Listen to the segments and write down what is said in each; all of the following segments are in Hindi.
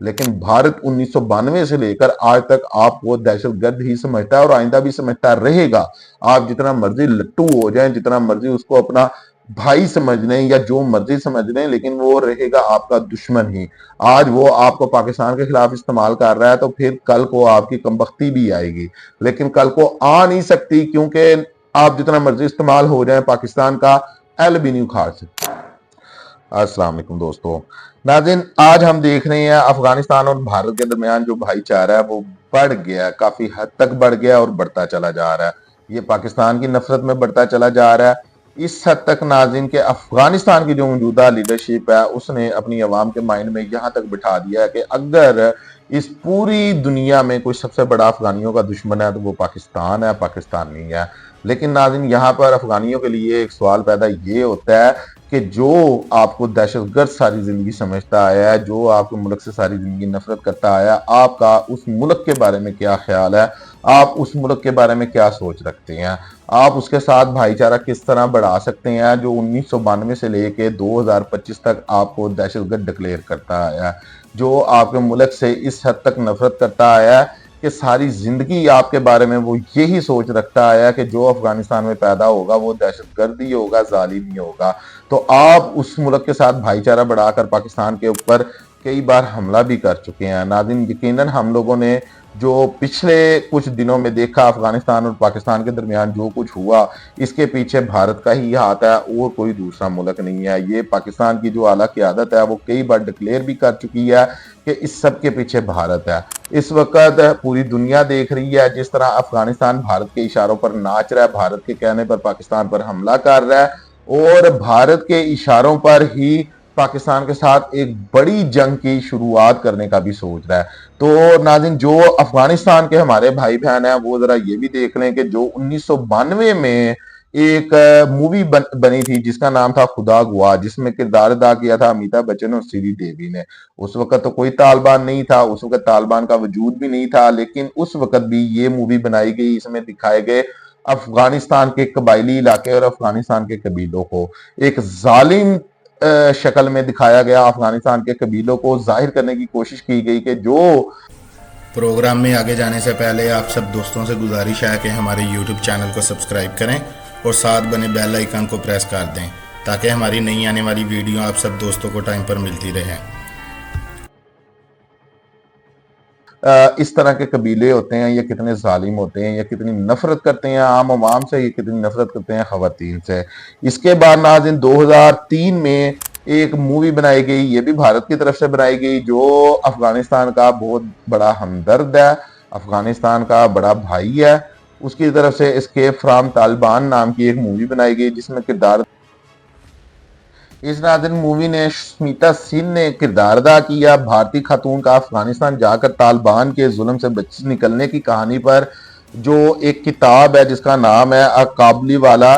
लेकिन भारत 1992 से लेकर आज तक आपको दहशतगर्द ही समझता है और आइंदा भी समझता रहेगा। आप जितना मर्जी लट्टू हो जाए, जितना मर्जी उसको अपना भाई समझ लें या जो मर्जी समझ लें, लेकिन वो रहेगा आपका दुश्मन ही। आज वो आपको पाकिस्तान के खिलाफ इस्तेमाल कर रहा है तो फिर कल को आपकी कमबख्ती भी आएगी, लेकिन कल को आ नहीं सकती, क्योंकि आप जितना मर्जी इस्तेमाल हो जाए पाकिस्तान का एल भी नहीं उखाड़ सकते। अस्सलाम वालेकुम दोस्तों। नाज़रीन, आज हम देख रहे हैं अफगानिस्तान और भारत के दरमियान जो भाईचारा है वो बढ़ गया, काफी हद तक बढ़ गया और बढ़ता चला जा रहा है। ये पाकिस्तान की नफरत में बढ़ता चला जा रहा है। इस हद तक नाज़रीन के अफगानिस्तान की जो मौजूदा लीडरशिप है उसने अपनी अवाम के माइंड में यहाँ तक बिठा दिया है कि अगर इस पूरी दुनिया में कोई सबसे बड़ा अफगानियों का दुश्मन है तो वो पाकिस्तान है, पाकिस्तान नहीं है। लेकिन नाज़रीन, यहाँ पर अफगानियों के लिए एक सवाल पैदा ये होता है कि जो आपको दहशतगर्द सारी जिंदगी समझता आया है, जो आपके मुल्क से सारी जिंदगी नफरत करता आया, आपका उस मुल्क के बारे में क्या ख्याल है? आप उस मुल्क के बारे में क्या सोच रखते हैं? आप उसके साथ भाईचारा किस तरह बढ़ा सकते हैं जो 1992 से लेके 2025 तक आपको दहशतगर्द डिक्लेयर करता आया, जो आपके मुल्क से इस हद तक नफरत करता आया कि सारी जिंदगी आपके बारे में वो यही सोच रखता आया कि जो अफगानिस्तान में पैदा होगा वो दहशतगर्द ही होगा, जालिम ही होगा। तो आप उस मुल्क के साथ भाईचारा बढ़ाकर पाकिस्तान के ऊपर कई बार हमला भी कर चुके हैं। नाज़रीन, यकीनन हम लोगों ने जो पिछले कुछ दिनों में देखा अफगानिस्तान और पाकिस्तान के दरमियान जो कुछ हुआ, इसके पीछे भारत का ही हाथ है और कोई दूसरा मुल्क नहीं है। ये पाकिस्तान की जो आला क़यादत है वो कई बार डिक्लेयर भी कर चुकी है कि इस सब के पीछे भारत है। इस वक्त पूरी दुनिया देख रही है जिस तरह अफगानिस्तान भारत के इशारों पर नाच रहा है, भारत के कहने पर पाकिस्तान पर हमला कर रहा है और भारत के इशारों पर ही पाकिस्तान के साथ एक बड़ी जंग की शुरुआत करने का भी सोच रहा है। तो नाज़रीन, जो अफगानिस्तान के हमारे भाई बहन हैं वो जरा ये भी देख लें कि जो 1992 में एक मूवी बनी थी जिसका नाम था खुदा गवाह, जिसमें किरदार अदा किया था अमिताभ बच्चन और श्री देवी ने। उस वक्त तो कोई तालिबान नहीं था, उस वक्त तालिबान का वजूद भी नहीं था, लेकिन उस वक्त भी ये मूवी बनाई गई। इसमें दिखाए गए अफगानिस्तान के कबायली इलाके और अफगानिस्तान के कबीलों को एक जालिम शक्ल में दिखाया गया। अफगानिस्तान के कबीलों को जाहिर करने की कोशिश की गई कि जो प्रोग्राम में आगे जाने से पहले आप सब दोस्तों से गुजारिश है कि हमारे YouTube चैनल को सब्सक्राइब करें और साथ बने बेल आइकन को प्रेस कर दें ताकि हमारी नई आने वाली वीडियो आप सब दोस्तों को टाइम पर मिलती रहे। इस तरह के कबीले होते हैं, ये कितने जालिम होते हैं, ये कितनी नफरत करते हैं आम आवाम से, ये कितनी नफरत करते हैं खवातीन से। इसके बाद नाज़रीन 2003 में एक मूवी बनाई गई, ये भी भारत की तरफ से बनाई गई, जो अफगानिस्तान का बहुत बड़ा हमदर्द है, अफगानिस्तान का बड़ा भाई है। उसकी तरफ से एस्केप फ्रॉम तालिबान नाम की एक मूवी बनाई गई जिसमें किरदार इस नाज़रीन मूवी ने स्मिता सिंह ने किरदार अदा किया। भारतीय खातून का अफगानिस्तान जाकर तालिबान के जुल्म से बच निकलने की कहानी पर जो एक किताब है जिसका नाम है अ काबुली वाला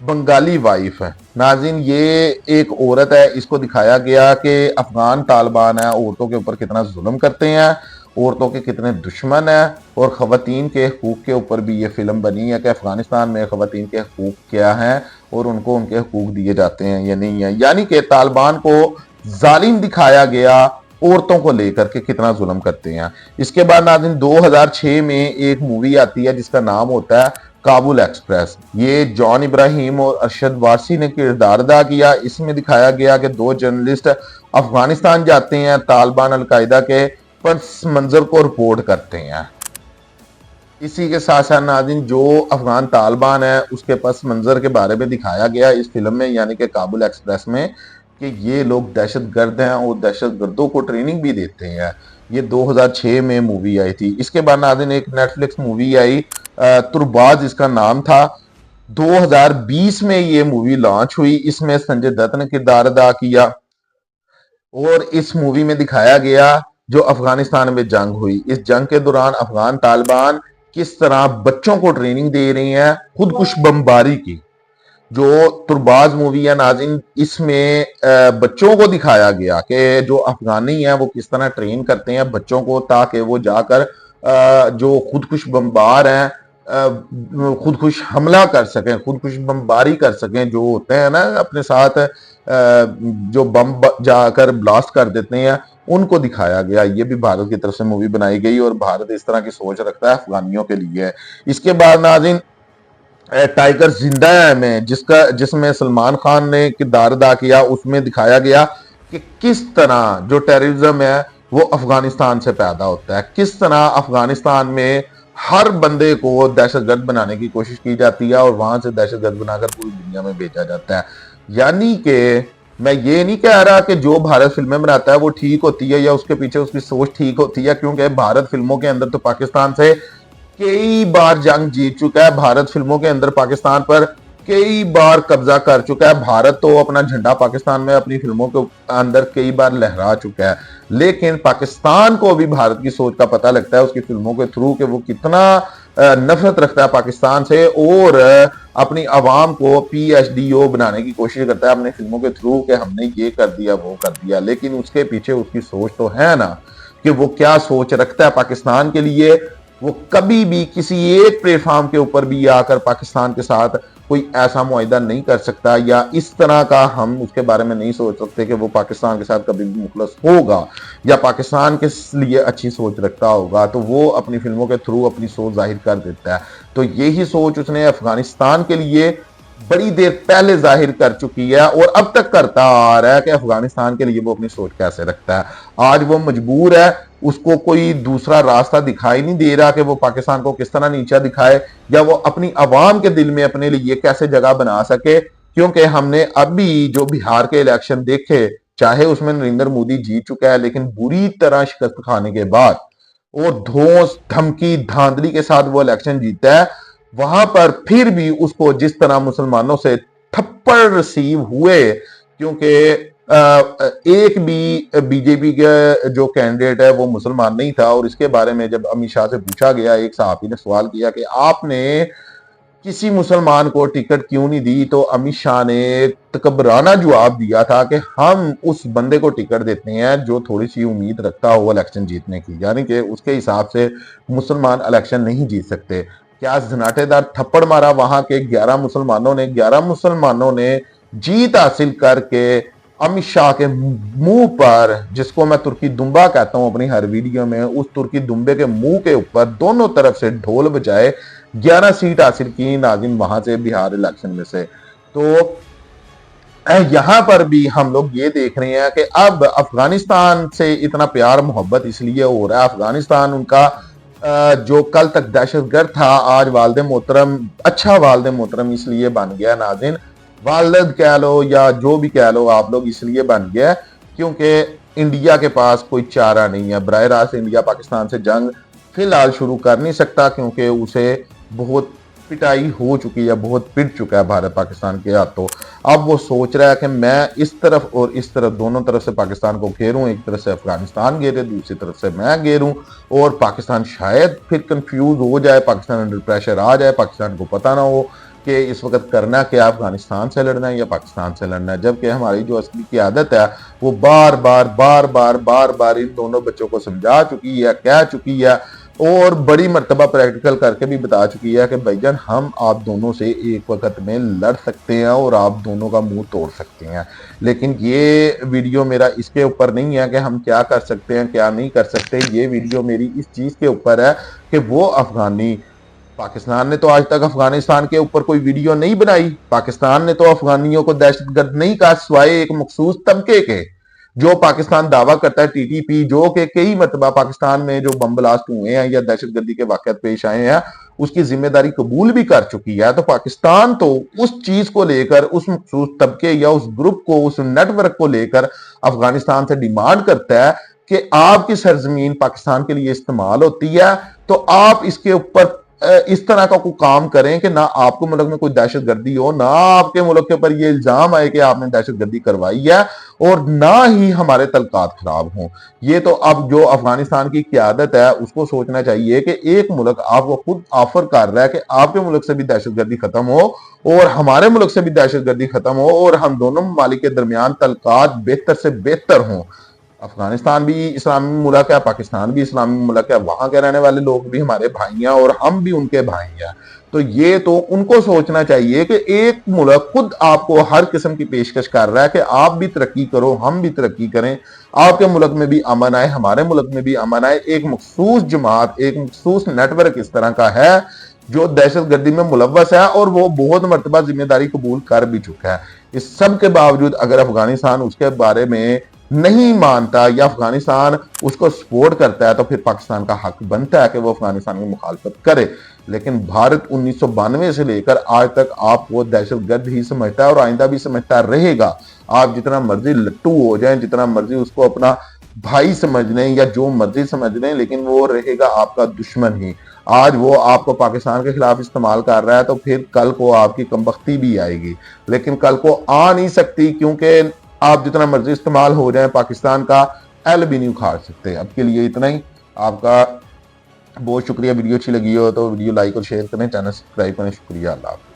बंगाली वाइफ है। नाज़रीन, ये एक औरत है, इसको दिखाया गया कि अफगान तालिबान है औरतों के ऊपर कितना जुल्म करते हैं, औरतों के कितने दुश्मन हैं और ख़वातीन के हकूक़ के ऊपर भी ये फिल्म बनी है कि अफगानिस्तान में ख़वातीन के हकूक़ क्या हैं और उनको उनके हकूक़ दिए जाते हैं या नहीं है। यानी कि तालिबान को जालिम दिखाया गया औरतों को लेकर के कितना जुल्म करते हैं। इसके बाद नाज़रीन 2006 में एक मूवी आती है जिसका नाम होता है काबुल एक्सप्रेस। ये जॉन इब्राहिम और अरशद वारसी ने किरदार अदा किया। इसमें दिखाया गया कि दो जर्नलिस्ट अफगानिस्तान जाते हैं, तालिबान अलकायदा के पस मंजर को रिपोर्ट करते हैं। इसी के साथ साथ नाज़रीन जो अफगान तालिबान है उसके पस मंजर के बारे में दिखाया गया इस फिल्म में, यानी कि काबुल एक्सप्रेस में, कि ये लोग दहशतगर्द हैं और दहशतगर्दों को ट्रेनिंग भी देते हैं। ये 2006 में मूवी आई थी। इसके बाद नाज़रीन एक नेटफ्लिक्स मूवी आई तुरबाज, इसका नाम था। 2020 में ये मूवी लॉन्च हुई। इसमें संजय दत्त ने किरदार अदा किया और इस मूवी में दिखाया गया जो अफगानिस्तान में जंग हुई। इस जंग के दौरान अफगान तालिबान किस तरह बच्चों को ट्रेनिंग दे रही हैं खुदकुश बमबारी की। जो तुरबाज मूवी है नाज़रीन, इसमें बच्चों को दिखाया गया कि जो अफगानी हैं वो किस तरह ट्रेन करते हैं बच्चों को ताकि वो जाकर जो खुदकुश बमबार हैं खुदकुश हमला कर सकें, खुदकुश बमबारी कर सकें, जो होते हैं ना अपने साथ जो बम जाकर ब्लास्ट कर देते हैं उनको दिखाया गया। ये भी भारत की तरफ से मूवी बनाई गई और भारत इस तरह की सोच रखता है अफगानियों के लिए। इसके बाद नाज़रीन टाइगर जिंदा है में जिसमें सलमान खान ने किरदार अदा किया, उसमें दिखाया गया कि किस तरह जो टेररिज्म है वो अफगानिस्तान से पैदा होता है, किस तरह अफगानिस्तान में हर बंदे को दहशतगर्द बनाने की कोशिश की जाती है और वहां से दहशतगर्द बनाकर पूरी दुनिया में भेजा जाता है। यानी कि मैं ये नहीं कह रहा कि जो भारत फिल्में बनाता है वो ठीक होती है या उसके पीछे उसकी सोच ठीक होती है, क्योंकि भारत फिल्मों के अंदर तो पाकिस्तान से कई बार जंग जीत चुका है, भारत फिल्मों के अंदर पाकिस्तान पर कई बार कब्जा कर चुका है, भारत तो अपना झंडा पाकिस्तान में अपनी फिल्मों के अंदर कई बार लहरा चुका है। लेकिन पाकिस्तान को अभी भारत की सोच का पता लगता है उसकी फिल्मों के थ्रू कि वो कितना नफरत रखता है पाकिस्तान से और अपनी आवाम को PHDO बनाने की कोशिश करता है अपने फिल्मों के थ्रू कि हमने ये कर दिया वो कर दिया। लेकिन उसके पीछे उसकी सोच तो है ना कि वो क्या सोच रखता है पाकिस्तान के लिए। वो कभी भी किसी एक प्लेटफॉर्म के ऊपर भी आकर पाकिस्तान के साथ कोई ऐसा मुआहिदा नहीं कर सकता या इस तरह का हम उसके बारे में नहीं सोच सकते कि वो पाकिस्तान के साथ कभी भी मुखलस होगा या पाकिस्तान के लिए अच्छी सोच रखता होगा। तो वो अपनी फिल्मों के थ्रू अपनी सोच जाहिर कर देता है। तो यही सोच उसने अफगानिस्तान के लिए बड़ी देर पहले जाहिर कर चुकी है और अब तक करता आ रहा है कि अफगानिस्तान के लिए वो अपनी सोच कैसे रखता है। आज वो मजबूर है, उसको कोई दूसरा रास्ता दिखाई नहीं दे रहा कि वो पाकिस्तान को किस तरह नीचा दिखाए या वो अपनी आवाम के दिल में अपने लिए कैसे जगह बना सके। क्योंकि हमने अभी जो बिहार के इलेक्शन देखे, चाहे उसमें नरेंद्र मोदी जीत चुका है लेकिन बुरी तरह शिकस्त खाने के बाद और धौंस धमकी धांधली के साथ वो इलेक्शन जीता है, वहां पर फिर भी उसको जिस तरह मुसलमानों से थप्पड़ रिसीव हुए, क्योंकि एक भी बीजेपी के जो कैंडिडेट है वो मुसलमान नहीं था। और इसके बारे में जब अमित शाह से पूछा गया, एक सहाफी ने सवाल किया कि आपने किसी मुसलमान को टिकट क्यों नहीं दी, तो अमित शाह ने तकबराना जवाब दिया था कि हम उस बंदे को टिकट देते हैं जो थोड़ी सी उम्मीद रखता हो इलेक्शन जीतने की, यानी कि उसके हिसाब से मुसलमान इलेक्शन नहीं जीत सकते। क्या झनाटेदार थप्पड़ मारा वहां के 11 मुसलमानों ने जीत हासिल करके अमित शाह के मुंह पर, जिसको मैं तुर्की दुम्बा कहता हूं अपनी हर वीडियो में, उस तुर्की दुम्बे के मुंह के ऊपर दोनों तरफ से ढोल बजाए 11 सीट हासिल की नाज़रीन वहां से बिहार इलेक्शन में से। तो यहां पर भी हम लोग ये देख रहे हैं कि अब अफगानिस्तान से इतना प्यार मोहब्बत इसलिए हो रहा है, अफगानिस्तान उनका जो कल तक दहशतगर्द था आज वालिद मोहतरम, अच्छा वालिद मोहतरम इसलिए बन गया नाज़रीन, वालिद कह लो या जो भी कह लो आप लोग, इसलिए बन गया क्योंकि इंडिया के पास कोई चारा नहीं है। बराह रास्त इंडिया पाकिस्तान से जंग फिलहाल शुरू कर नहीं सकता क्योंकि उसे बहुत पिटाई हो चुकी है, बहुत पिट चुका है भारत पाकिस्तान के हाथों। अब वो सोच रहा है कि मैं इस तरफ और इस तरफ दोनों तरफ से पाकिस्तान को घेरूं, एक तरफ से अफगानिस्तान घेरे, दूसरी तरफ से मैं घेरूं और पाकिस्तान शायद फिर कंफ्यूज हो जाए, पाकिस्तान अंडर प्रेशर आ जाए, पाकिस्तान को पता ना हो कि इस वक्त करना क्या, अफगानिस्तान से लड़ना है या पाकिस्तान से लड़ना है। जबकि हमारी जो असली की आदत है वो बार बार इन दोनों बच्चों को समझा चुकी है, कह चुकी है और बड़ी मर्तबा प्रैक्टिकल करके भी बता चुकी है कि भाईजान हम आप दोनों से एक वक्त में लड़ सकते हैं और आप दोनों का मुंह तोड़ सकते हैं। लेकिन ये वीडियो मेरा इसके ऊपर नहीं है कि हम क्या कर सकते हैं क्या नहीं कर सकते, ये वीडियो मेरी इस चीज़ के ऊपर है कि वो अफगानी, पाकिस्तान ने तो आज तक अफगानिस्तान के ऊपर कोई वीडियो नहीं बनाई, पाकिस्तान ने तो अफगानियों को दहशतगर्द नहीं कहा सिवाय एक मखसूस तबके के जो पाकिस्तान दावा करता है TTP, जो कि कई मरतबा पाकिस्तान में जो बम ब्लास्ट हुए हैं या दहशतगर्दी के वाकयात पेश आए हैं उसकी जिम्मेदारी कबूल भी कर चुकी है। तो पाकिस्तान तो उस चीज को लेकर, उस मखसूस तबके या उस ग्रुप को, उस नेटवर्क को लेकर अफगानिस्तान से डिमांड करता है कि आपकी सरजमीन पाकिस्तान के लिए इस्तेमाल होती है तो आप इसके ऊपर इस तरह का कोई काम करें कि ना आपके मुल्क में कोई दहशतगर्दी हो, ना आपके मुल्क के ऊपर ये इल्जाम आए कि आपने दहशतगर्दी करवाई है और ना ही हमारे तल्कात खराब हों। ये तो अब जो अफगानिस्तान की क़यादत है उसको सोचना चाहिए कि एक मुल्क आपको खुद ऑफर कर रहा है कि आपके मुल्क से भी दहशतगर्दी खत्म हो और हमारे मुल्क से भी दहशतगर्दी खत्म हो और हम दोनों ममालिक के दरमियान तल्कात बेहतर से बेहतर हों। अफगानिस्तान भी इस्लामी मुल्क है, पाकिस्तान भी इस्लामी मुल्क है, वहां के रहने वाले लोग भी हमारे भाई हैं और हम भी उनके भाई हैं। तो ये तो उनको सोचना चाहिए कि एक मुल्क खुद आपको हर किस्म की पेशकश कर रहा है कि आप भी तरक्की करो, हम भी तरक्की करें, आपके मुल्क में भी अमन आए, हमारे मुल्क में भी अमन आए। एक मखसूस जमात, एक मखसूस नेटवर्क इस तरह का है जो दहशतगर्दी में मुलव्वस है और वो बहुत मरतबा जिम्मेदारी कबूल कर भी चुका है। इस सब के बावजूद अगर अफगानिस्तान उसके बारे में नहीं मानता या अफगानिस्तान उसको सपोर्ट करता है तो फिर पाकिस्तान का हक बनता है कि वो अफगानिस्तान की मुखालफत करे। लेकिन भारत 1992 से लेकर आज तक आपको दहशतगर्द ही समझता है और आइंदा भी समझता रहेगा। आप जितना मर्जी लट्टू हो जाए, जितना मर्जी उसको अपना भाई समझ लें या जो मर्जी समझ लें, लेकिन वो रहेगा आपका दुश्मन ही। आज वो आपको पाकिस्तान के खिलाफ इस्तेमाल कर रहा है तो फिर कल को आपकी कमबख्ती भी आएगी, लेकिन कल को आ नहीं सकती क्योंकि आप जितना मर्जी इस्तेमाल हो जाए पाकिस्तान का एल भी नहीं उखाड़ सकते। अब के लिए इतना ही। आपका बहुत शुक्रिया। वीडियो अच्छी लगी हो तो वीडियो लाइक और शेयर करें, चैनल सब्सक्राइब करें। शुक्रिया। अल्लाह।